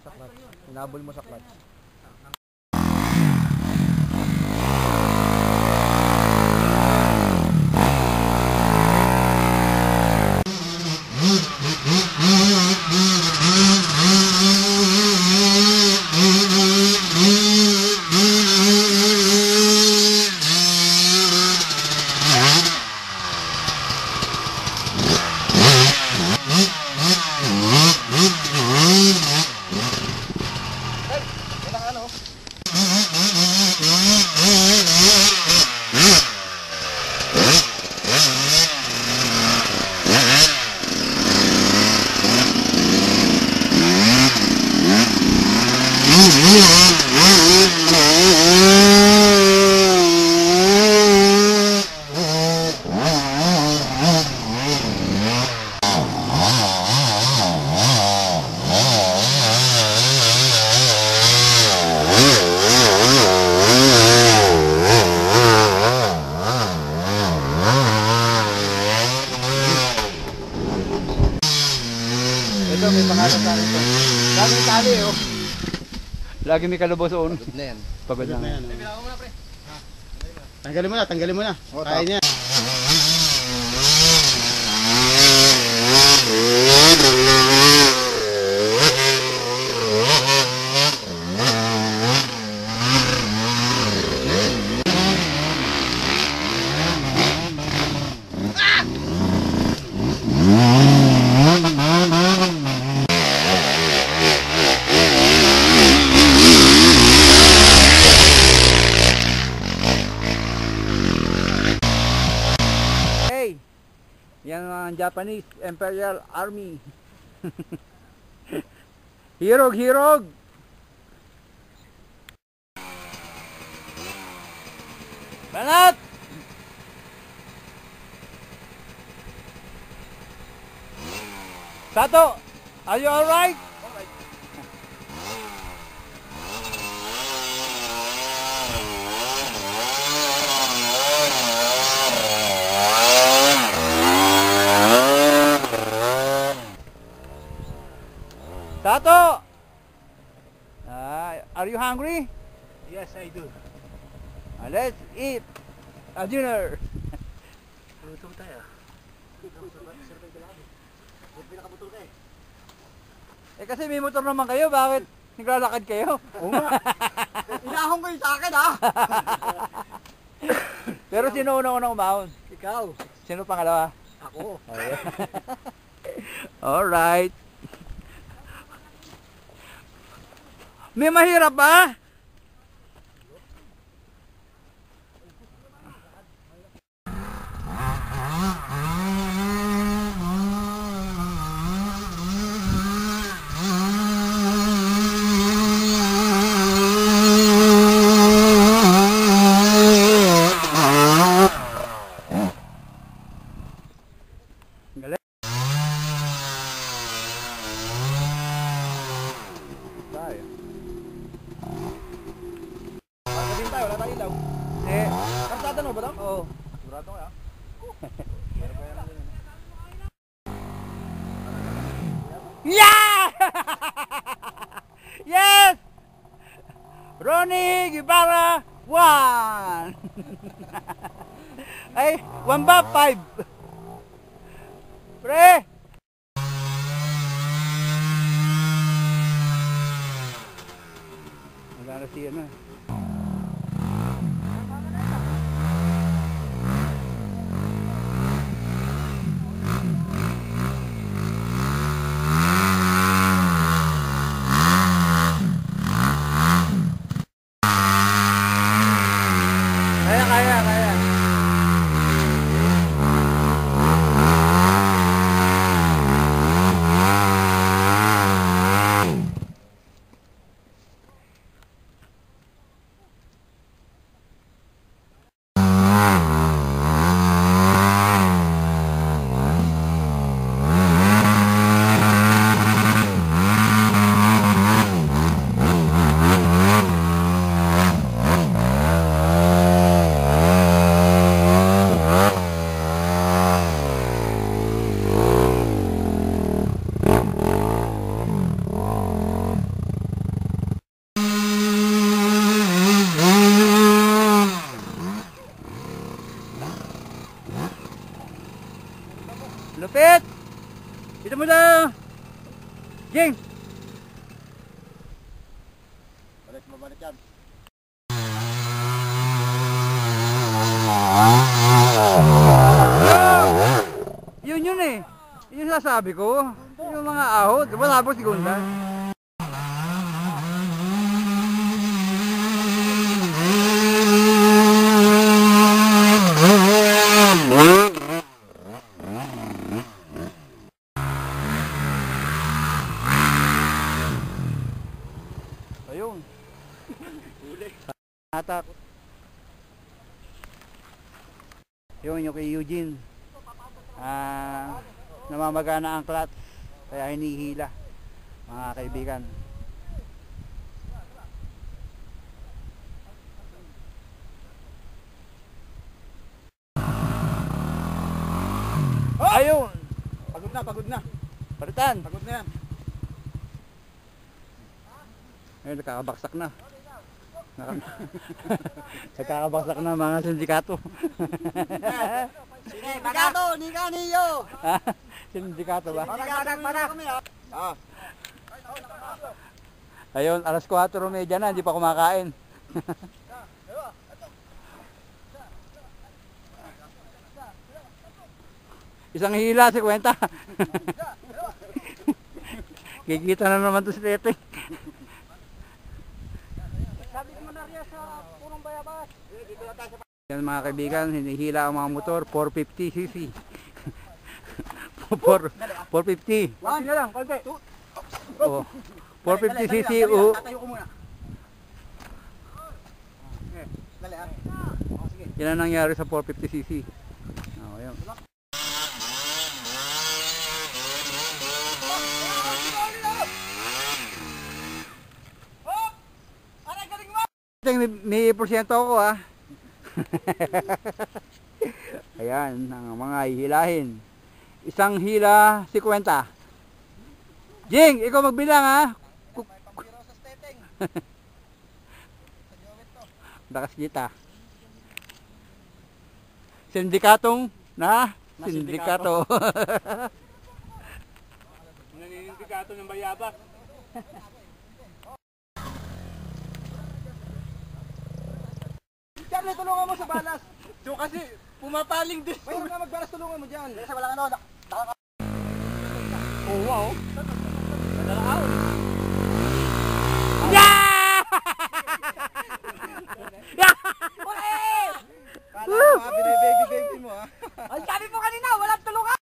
Sa clutch. Hinabol mo sa clutch. Ito, may pangalan sa akin ito. Laging tali, oh. Lagi may kaluboson. Pagod na yan. Pagod na yan. Tanggalin mo na, tanggalin mo na. Kaya niya. Yan ang Japanese Imperial Army. Hirog, hirog! Banat! Sato, are you alright? Tato! Are you hungry? Yes, I do. Let's eat a dinner. Luto tayo. Kasi may motor naman kayo, bakit naglalakad kayo? Oo nga. Inahon ko yung sa akin, ha? Pero sino unang umahon? Ikaw. Sino pangalawa? Ako. Alright. May mahirap ba? Galing. Tayo. Sabihin tayo, wala tayong ilaw. Karsada mo ba ito? Oo. Sigurado nga. Yeah! Yes! Ronnie Guevara 1! Ay, 1 ba? 5? Pre! Wala na siya na. Kaya. Lupit! Dito mo na! Jing! Mabalik yan. Yun eh. Yun yung sasabi ko. Yung mga ahod. Wala po segunda. Ayun. Atak. Yun yung kay Eugene. Namamagana ang clutch kaya hinihila mga kaibigan. Oh! Ayun! Pagod na. Palitan! Pagod na yan. Ayun, nakakabaksak na. Nakakabaksak na mga sindikato. Sindikato, nika niyo. Sindikato ba? Panak. Ayun, alas 4:30 na, hindi pa kumakain. Isang hila, 50. Kikita na naman to si Tete. Sabi ko na riya sa punong bayabas. Dito na tayo sa Yan mga kaibigan, hinihila ang mga motor, 450cc. 450. konti na lang, konti. Oh. 450cc. Tatayo ko muna. Dali ha. Sige. Yan ang nangyari sa 450cc. Oh, yan. May porsyento ako ah. Ayan, ang mga hihilahin. Isang hila, 50. Jing, ikaw magbilang ha. Dakas kita. Sindikatong na sindikato. Naninindikato ng bayabas. Charlie, tulungan mo sa balas. So kasi pumapaling din. Mayroon ka magbalas, tulungan mo dyan. Kasi walang ano. Oh, wow. Nadalaon. Yeah! Kala mo baby mo ha. Ay, sabi mo kanina, walang tulungan!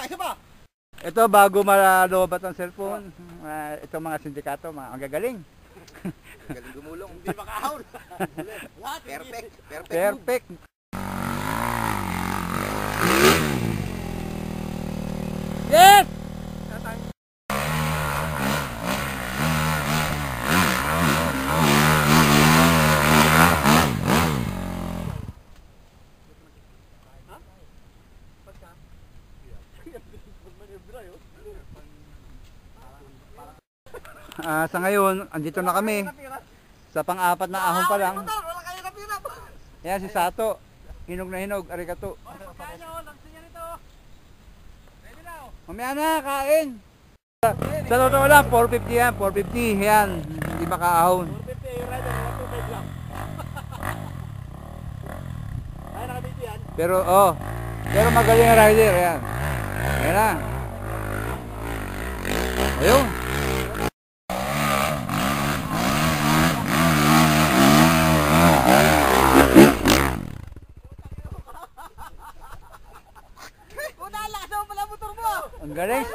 Isa pa. Ito bago malalobat ang cellphone, ito mga sindikato, ang gagaling. Galing gumulong. Hindi makahawd. Perfect. Perfect. Yes! Sa ngayon, andito na kami. Sa pang-apat na ahon pa lang. Wala kayo kapirap! Ayan si Sato. Hinog na hinog. Arigato. Mamaya na, kain. Sa totoo lang, 450 yan. 450 yan. Hindi makaahon. 450 yung rider, 125 lang. Ay, nakabiti yan. Pero magaling ang rider. Ayan. Ayan na. Ayun. Ang galing.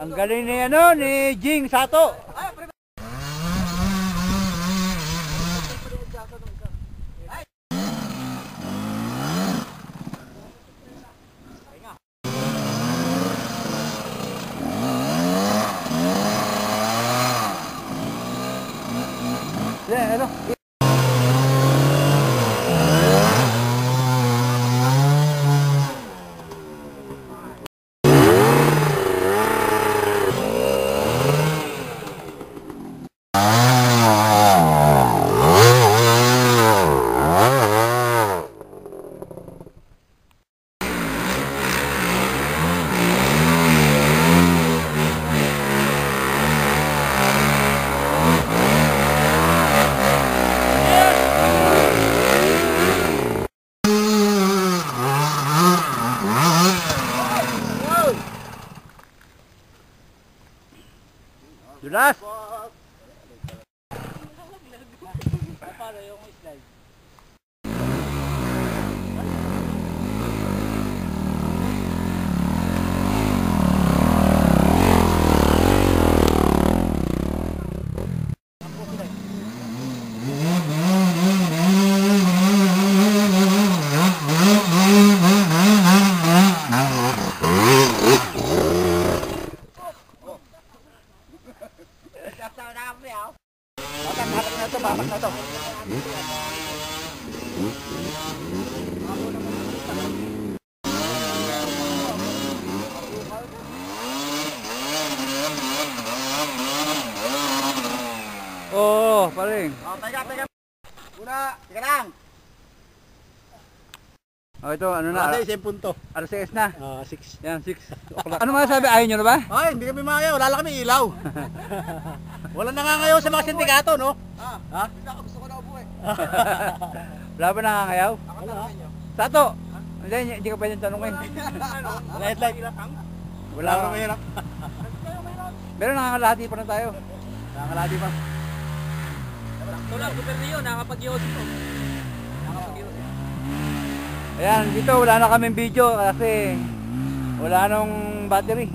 Ang galing ni ni Jing Sato. yung slide. Batak na to. Oo, paring. Oh, teka. Una, teka lang. Oh, ito, ano na? Kasi isang punto. Alas 6 na. 6. Yan, 6 o'clock. Ano nga sabi? Ayaw nyo na ba? Ay, hindi kami maayaw. Wala lang kami ilaw. Wala nangangayaw sa mga sindikato, no? Ha? Hindi ako gusto ko na upo eh. Wala ba nangangayaw? Wala. Sato! Hindi ka pwedeng tanungin. Light. Wala ka mahirap. Pero nangangalati pa na tayo. Nangangalati pa. Ito lang, Gobernador, nakapag-yosi ko. Ayan, dito wala na kaming video kasi wala nung battery.